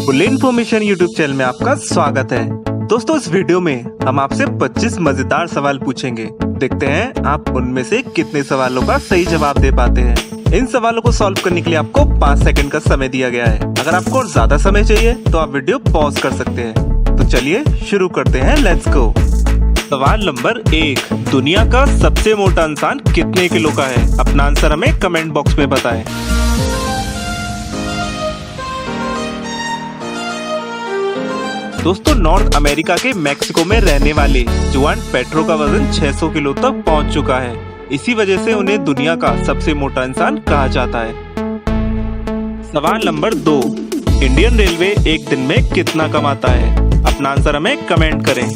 Full information YouTube channel में आपका स्वागत है। दोस्तों, इस वीडियो में हम आपसे 25 मजेदार सवाल पूछेंगे। देखते हैं आप उनमें से कितने सवालों का सही जवाब दे पाते हैं। इन सवालों को सॉल्व करने के लिए आपको 5 सेकंड का समय दिया गया है। अगर आपको और ज्यादा समय चाहिए तो आप वीडियो पॉज कर सकते हैं। तो चलिए शुरू करते हैं, लेट्स गो। सवाल नंबर 1, दुनिया का सबसे मोटा इंसान कितने किलो का है? अपना आंसर हमें कमेंट बॉक्स में बताएं। दोस्तों, नॉर्थ अमेरिका के मेक्सिको में रहने वाले जुआन पेड्रो का वजन 600 किलो तक पहुंच चुका है। इसी वजह से उन्हें दुनिया का सबसे मोटा इंसान कहा जाता है। सवाल नंबर 2, इंडियन रेलवे एक दिन में कितना कमाता है? अपना आंसर हमें कमेंट करें।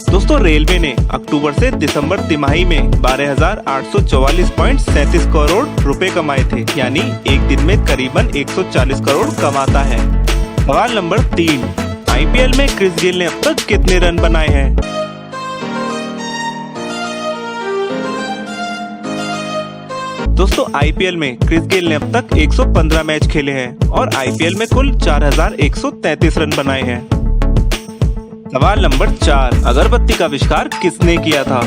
दोस्तों, रेलवे ने अक्टूबर से दिसंबर तिमाही में 12,844.37 करोड़ रुपए कमाए थे, यानी एक दिन में करीबन 140 करोड़ कमाता है। सवाल नंबर 3, आईपीएल में क्रिस गेल ने अब तक कितने रन बनाए हैं? दोस्तों, आईपीएल में क्रिस गेल ने अब तक 115 मैच खेले हैं और आईपीएल में कुल 4,133 रन बनाए हैं। सवाल नंबर 4, अगरबत्ती का आविष्कार किसने किया था?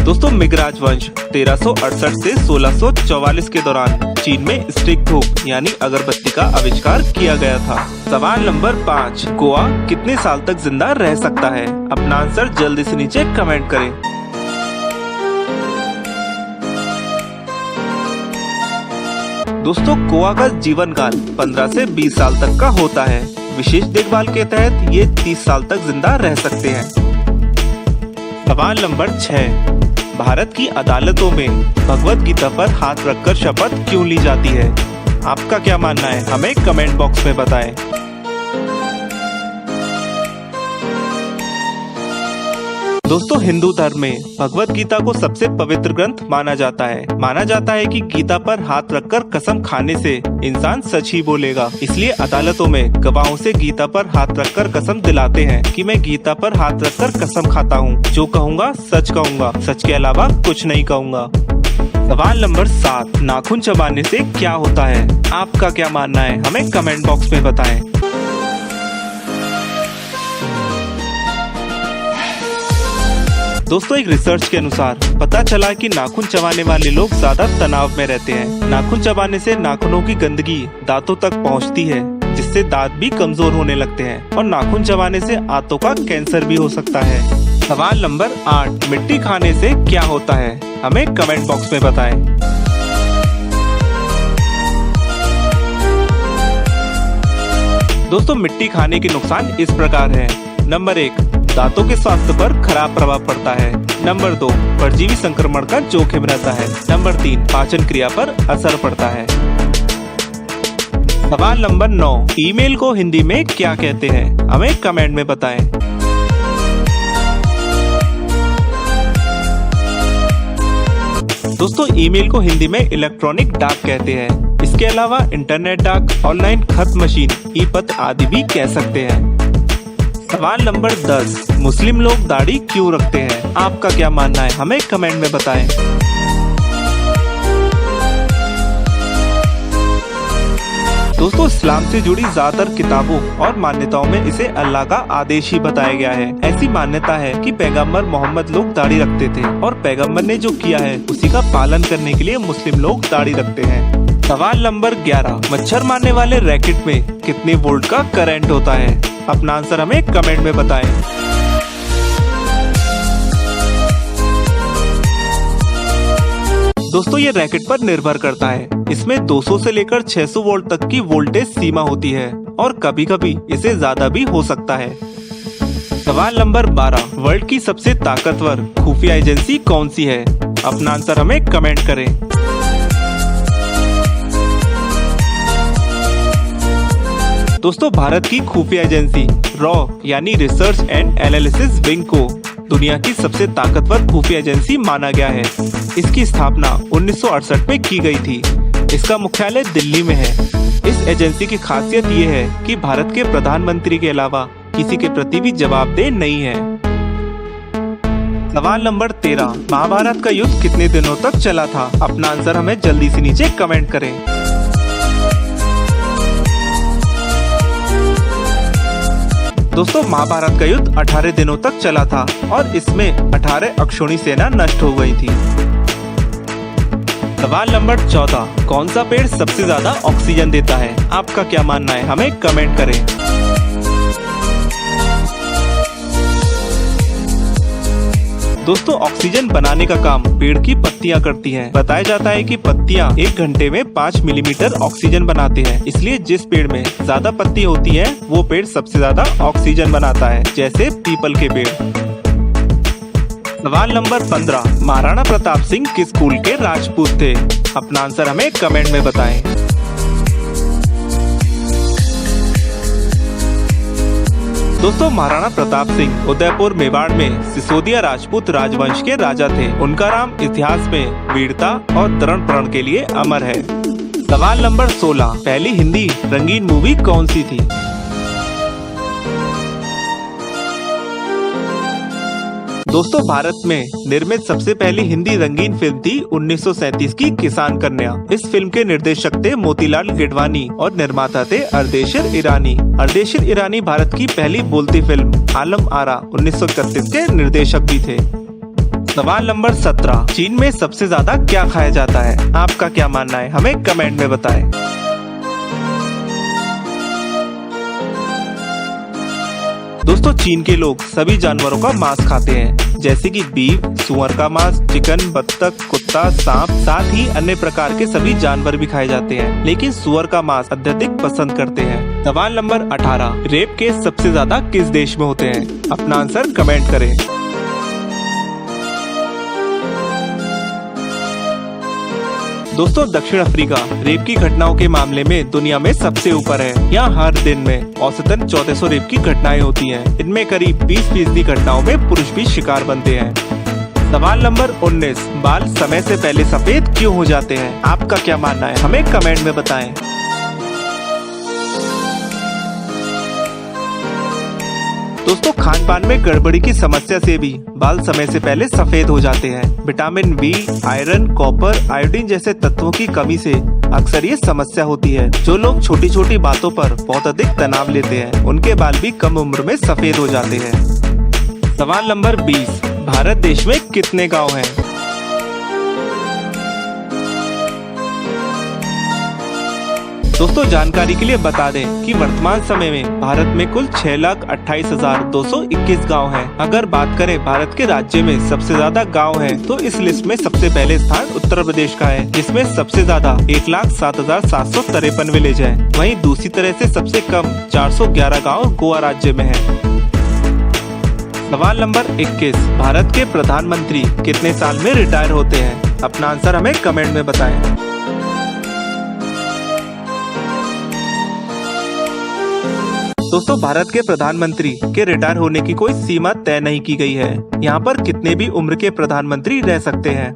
दोस्तों, मिंग राजवंश 1368 से 1644 के दौरान चीन में स्टिक धूप यानी अगरबत्ती का आविष्कार किया गया था। सवाल नंबर 5, कोआ कितने साल तक जिंदा रह सकता है? अपना आंसर जल्दी से नीचे कमेंट करें। दोस्तों, कोआ का जीवन काल 15 से 20 साल तक का होता है। विशेष देखभाल के तहत ये 30 साल तक जिंदा रह सकते हैं। सवाल नंबर 6, भारत की अदालतों में भगवत गीता पर हाथ रखकर शपथ क्यों ली जाती है? आपका क्या मानना है? हमें कमेंट बॉक्स में बताएं। दोस्तों, हिंदू धर्म में भगवत गीता को सबसे पवित्र ग्रंथ माना जाता है। माना जाता है कि गीता पर हाथ रखकर कसम खाने से इंसान सच ही बोलेगा। इसलिए अदालतों में गवाहों से गीता पर हाथ रखकर कसम दिलाते हैं कि मैं गीता पर हाथ रखकर कसम खाता हूँ, जो कहूँगा सच के अलावा कुछ नहीं कहूँगा। सवाल नंबर 7, नाखून चबाने से क्या होता है? आपका क्या मानना है? हमें कमेंट बॉक्स में बताएं। दोस्तों, एक रिसर्च के अनुसार पता चला कि नाखून चबाने वाले लोग ज्यादा तनाव में रहते हैं। नाखून चबाने से नाखूनों की गंदगी दांतों तक पहुंचती है, जिससे दांत भी कमजोर होने लगते हैं और नाखून चबाने से आंतों का कैंसर भी हो सकता है। सवाल नंबर 8, मिट्टी खाने से क्या होता है? हमें कमेंट बॉक्स में बताएं। दोस्तों, मिट्टी खाने के नुकसान इस प्रकार है। नंबर 1, दांतों के स्वास्थ्य पर खराब प्रभाव पड़ता है। नंबर 2, परजीवी संक्रमण का जोखिम रहता है। नंबर 3, पाचन क्रिया पर असर पड़ता है। सवाल नंबर 9, ईमेल को हिंदी में क्या कहते हैं? हमें कमेंट में बताएं। दोस्तों, ईमेल को हिंदी में इलेक्ट्रॉनिक डाक कहते हैं। इसके अलावा इंटरनेट डाक, ऑनलाइन खत मशीन, ई पत्र आदि भी कह सकते हैं। सवाल नंबर 10, मुस्लिम लोग दाढ़ी क्यों रखते हैं? आपका क्या मानना है? हमें कमेंट में बताएं। दोस्तों, इस्लाम से जुड़ी ज्यादातर किताबों और मान्यताओं में इसे अल्लाह का आदेश ही बताया गया है। ऐसी मान्यता है कि पैगंबर मोहम्मद लोग दाढ़ी रखते थे और पैगंबर ने जो किया है उसी का पालन करने के लिए मुस्लिम लोग दाढ़ी रखते हैं। सवाल नंबर 11, मच्छर मारने वाले रैकेट में कितने वोल्ट का करंट होता है? अपना आंसर हमें कमेंट में बताएं। दोस्तों, ये रैकेट पर निर्भर करता है। इसमें 200 से लेकर 600 वोल्ट तक की वोल्टेज सीमा होती है और कभी-कभी इसे ज्यादा भी हो सकता है। सवाल नंबर 12, वर्ल्ड की सबसे ताकतवर खुफिया एजेंसी कौन सी है? अपना आंसर हमें कमेंट करें। दोस्तों, भारत की खुफिया एजेंसी रॉ यानी रिसर्च एंड एनालिसिस विंग को दुनिया की सबसे ताकतवर खुफिया एजेंसी माना गया है। इसकी स्थापना 1968 में की गई थी। इसका मुख्यालय दिल्ली में है। इस एजेंसी की खासियत ये है कि भारत के प्रधानमंत्री के अलावा किसी के प्रति भी जवाबदेह नहीं है। सवाल नंबर 13, महाभारत का युद्ध कितने दिनों तक चला था? अपना आंसर हमें जल्दी से नीचे कमेंट करें। दोस्तों महाभारत का युद्ध 18 दिनों तक चला था और इसमें 18 अक्षौणी सेना नष्ट हो गई थी। सवाल नंबर 14, कौन सा पेड़ सबसे ज्यादा ऑक्सीजन देता है? आपका क्या मानना है? हमें कमेंट करें। दोस्तों ऑक्सीजन बनाने का काम पेड़ की पत्तियां करती हैं। बताया जाता है कि पत्तियां 1 घंटे में 5 मिलीमीटर ऑक्सीजन बनाते हैं। इसलिए जिस पेड़ में ज्यादा पत्ती होती है वो पेड़ सबसे ज्यादा ऑक्सीजन बनाता है, जैसे पीपल के पेड़। सवाल नंबर 15, महाराणा प्रताप सिंह किस कुल के राजपूत थे? अपना आंसर हमें कमेंट में बताएं। दोस्तों महाराणा प्रताप सिंह उदयपुर मेवाड़ में सिसोदिया राजपूत राजवंश के राजा थे। उनका नाम इतिहास में वीरता और तरण प्रण के लिए अमर है। सवाल नंबर 16, पहली हिंदी रंगीन मूवी कौन सी थी? दोस्तों भारत में निर्मित सबसे पहली हिंदी रंगीन फिल्म थी 1937 की किसान कन्या। इस फिल्म के निर्देशक थे मोतीलाल गिडवानी और निर्माता थे अर्देशिर ईरानी। अर्देशिर ईरानी भारत की पहली बोलती फिल्म आलम आरा 1931 के निर्देशक भी थे। सवाल नंबर 17, चीन में सबसे ज्यादा क्या खाया जाता है? आपका क्या मानना है? हमें कमेंट में बताएं। दोस्तों चीन के लोग सभी जानवरों का मांस खाते हैं, जैसे कि बीफ, सुअर का मांस, चिकन, बत्तख, कुत्ता, सांप, साथ ही अन्य प्रकार के सभी जानवर भी खाए जाते हैं, लेकिन सुअर का मांस अत्यधिक पसंद करते हैं। सवाल नंबर 18, रेप केस सबसे ज्यादा किस देश में होते हैं? अपना आंसर कमेंट करें। दोस्तों दक्षिण अफ्रीका रेप की घटनाओं के मामले में दुनिया में सबसे ऊपर है। यहाँ हर दिन में औसतन 1400 रेप की घटनाएं होती हैं। इनमें करीब 20% घटनाओं में पुरुष भी शिकार बनते हैं। सवाल नंबर 19, बाल समय से पहले सफेद क्यों हो जाते हैं? आपका क्या मानना है? हमें कमेंट में बताएं। दोस्तों खान पान में गड़बड़ी की समस्या से भी बाल समय से पहले सफेद हो जाते हैं। Vitamin B, iron, copper, iodine जैसे तत्वों की कमी से अक्सर ये समस्या होती है। जो लोग छोटी छोटी बातों पर बहुत अधिक तनाव लेते हैं उनके बाल भी कम उम्र में सफेद हो जाते हैं। सवाल नंबर 20, भारत देश में कितने गाँव हैं? दोस्तों जानकारी के लिए बता दें कि वर्तमान समय में भारत में कुल 6,28,221 गाँव हैं। अगर बात करें भारत के राज्य में सबसे ज्यादा गाँव हैं, तो इस लिस्ट में सबसे पहले स्थान उत्तर प्रदेश का है, जिसमें सबसे ज्यादा 1,07,753 विलेज हैं। वहीं दूसरी तरह से सबसे कम 411 गाँव गोवा राज्य में है। सवाल नंबर 21, भारत के प्रधानमंत्री कितने साल में रिटायर होते हैं? अपना आंसर हमें कमेंट में बताएं। दोस्तों भारत के प्रधानमंत्री के रिटायर होने की कोई सीमा तय नहीं की गई है। यहाँ पर कितने भी उम्र के प्रधानमंत्री रह सकते हैं।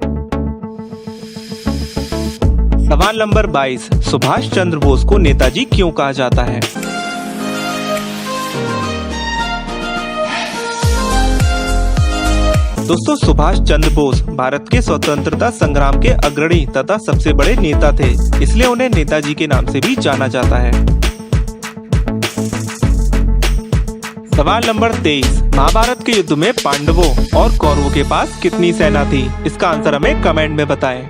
सवाल नंबर 22, सुभाष चंद्र बोस को नेताजी क्यों कहा जाता है? दोस्तों सुभाष चंद्र बोस भारत के स्वतंत्रता संग्राम के अग्रणी तथा सबसे बड़े नेता थे, इसलिए उन्हें नेताजी के नाम से भी जाना जाता है। सवाल नंबर 23, महाभारत के युद्ध में पांडवों और कौरवों के पास कितनी सेना थी? इसका आंसर हमें कमेंट में बताएं।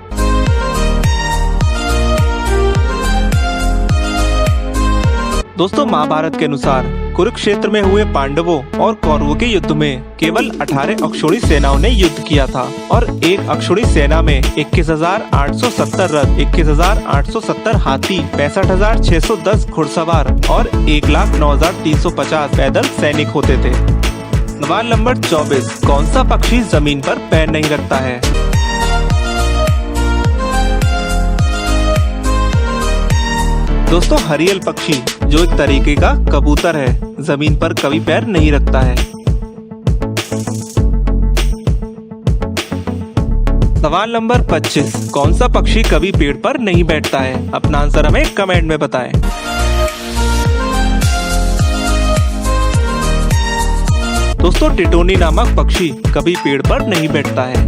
दोस्तों महाभारत के अनुसार कुरुक्षेत्र में हुए पांडवों और कौरवों के युद्ध में केवल 18 अक्षौणी सेनाओं ने युद्ध किया था और एक अक्षौणी सेना में 21,870 रथ, 21,870 हाथी, 65,610 घुड़सवार और 1,09,350 पैदल सैनिक होते थे। सवाल नंबर 24, कौन सा पक्षी जमीन पर पैर नहीं रखता है? दोस्तों हरियल पक्षी जो एक तरीके का कबूतर है, जमीन पर कभी पैर नहीं रखता है। सवाल नंबर 25, कौन सा पक्षी कभी पेड़ पर नहीं बैठता है? अपना आंसर हमें कमेंट में बताएं। दोस्तों टिटोनी नामक पक्षी कभी पेड़ पर नहीं बैठता है।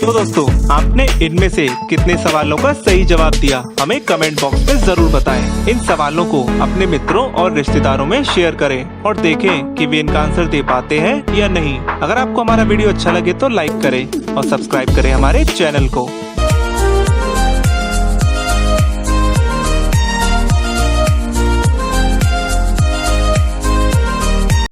तो दोस्तों आपने इनमें से कितने सवालों का सही जवाब दिया हमें कमेंट बॉक्स में जरूर बताएं। इन सवालों को अपने मित्रों और रिश्तेदारों में शेयर करें और देखें कि वे इनका आंसर दे पाते हैं या नहीं। अगर आपको हमारा वीडियो अच्छा लगे तो लाइक करें और सब्सक्राइब करें हमारे चैनल को।